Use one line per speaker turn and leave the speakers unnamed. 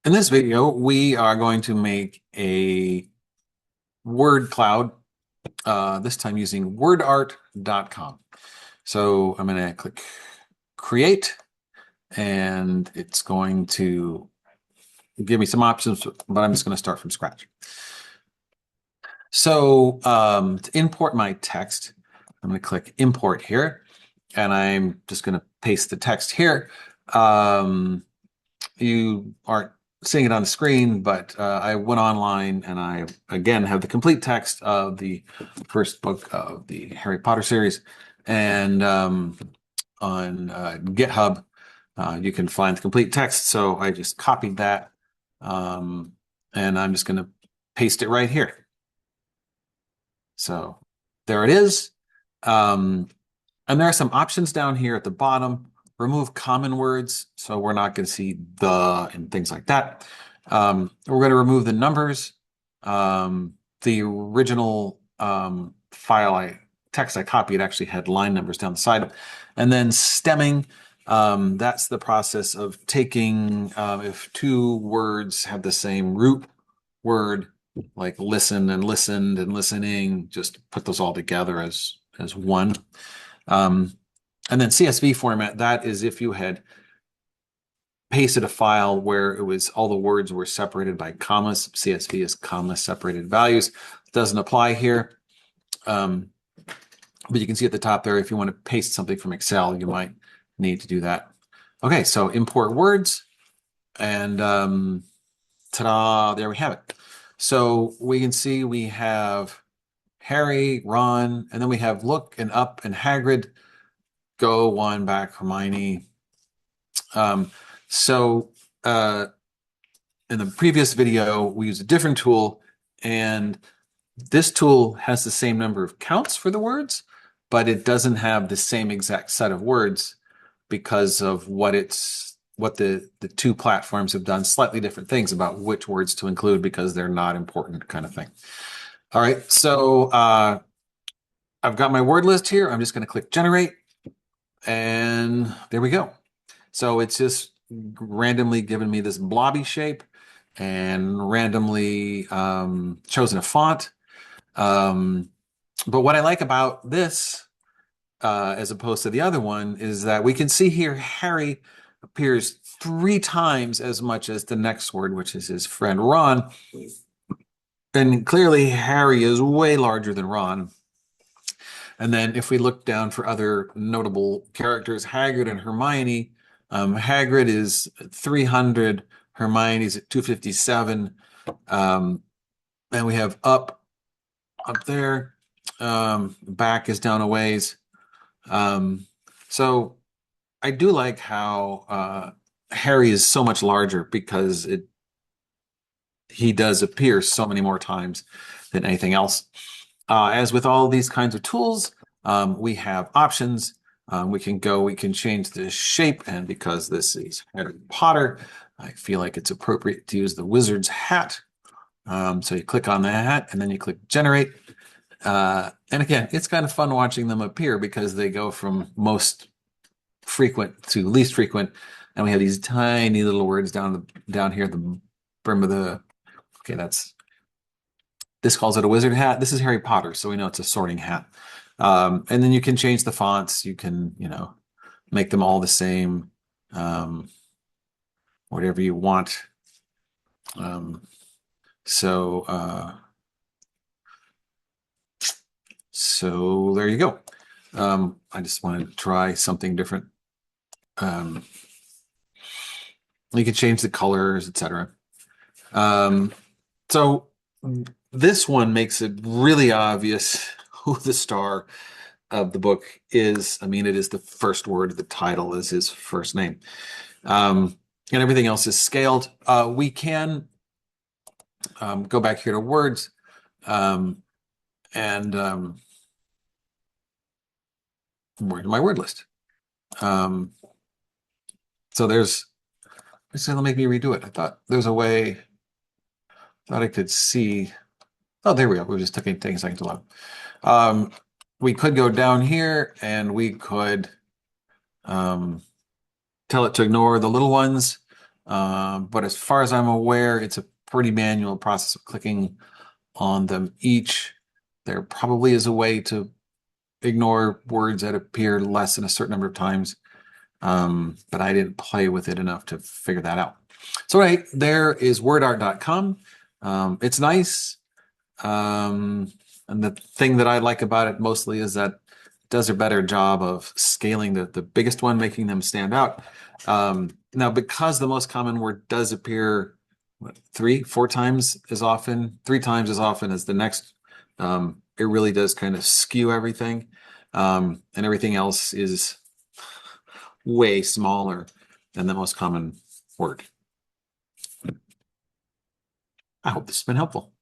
In this video, we are going to make a word cloud, this time using wordart.com. So I'm going to click create, and it's going to give me some options, but I'm just going to start from scratch. So to import my text, I'm going to click import here, and I'm just going to paste the text here. You aren't seeing it on the screen, but I went online and I again have the complete text of the first book of the Harry Potter series. And on GitHub, you can find the complete text. So I just copied that, and I'm just going to paste it right here. So there it is. And there are some options down here at the bottom. Remove common words, so we're not going to see the and things like that. We're going to remove the numbers. The original text I copied actually had line numbers down the side. And then stemming, that's the process of taking, if two words have the same root word, like listen and listened and listening, just put those all together as one. And then CSV format, that is if you had pasted a file where it was all the words were separated by commas. CSV is comma separated values. It doesn't apply here. But you can see at the top there, if you want to paste something from Excel, you might need to do that. Okay, so import words, and ta-da, there we have it. So we can see we have Harry, Ron, and then we have look and up and Hagrid, go, one, back, Hermione. So in the previous video, we used a different tool, and this tool has the same number of counts for the words, but it doesn't have the same exact set of words because of what the two platforms have done slightly different things about which words to include because they're not important kind of thing. All right, so I've got my word list here. I'm just going to click generate, and there we go. So it's just randomly given me this blobby shape and randomly chosen a font. But what I like about this, as opposed to the other one, is that we can see here Harry appears 3 times as much as the next word, which is his friend Ron. And clearly Harry is way larger than Ron. And then if we look down for other notable characters, Hagrid and Hermione, Hagrid is 300, Hermione's at 257. And we have up there. Back is down a ways. So I do like how Harry is so much larger because he does appear so many more times than anything else. As with all these kinds of tools, we have options. We can change the shape, and because this is Harry Potter, I feel like it's appropriate to use the wizard's hat. So you click on the hat, and then you click generate. And again, it's kind of fun watching them appear because they go from most frequent to least frequent, and we have these tiny little words down here at the brim of the. Okay, this calls it a wizard hat. This is Harry Potter, so we know it's a sorting hat. And then you can change the fonts. You can, make them all the same, whatever you want. So there you go. I just wanted to try something different. You can change the colors, etc. So this one makes it really obvious who the star of the book is. I mean, it is the first word of the title is his first name. And everything else is scaled. We can go back here to words and my word list. So it'll make me redo it. I thought there's a way, thought I could see. Oh, there we go. We're just taking a second to load. We could go down here and we could tell it to ignore the little ones. But as far as I'm aware, it's a pretty manual process of clicking on them each. There probably is a way to ignore words that appear less than a certain number of times, but I didn't play with it enough to figure that out. So right there is wordart.com. It's nice. And the thing that I like about it mostly is that it does a better job of scaling the biggest one, making them stand out. Now, because the most common word does appear what, three, four times as often, three times as often as the next, it really does kind of skew everything. And everything else is way smaller than the most common word. I hope this has been helpful.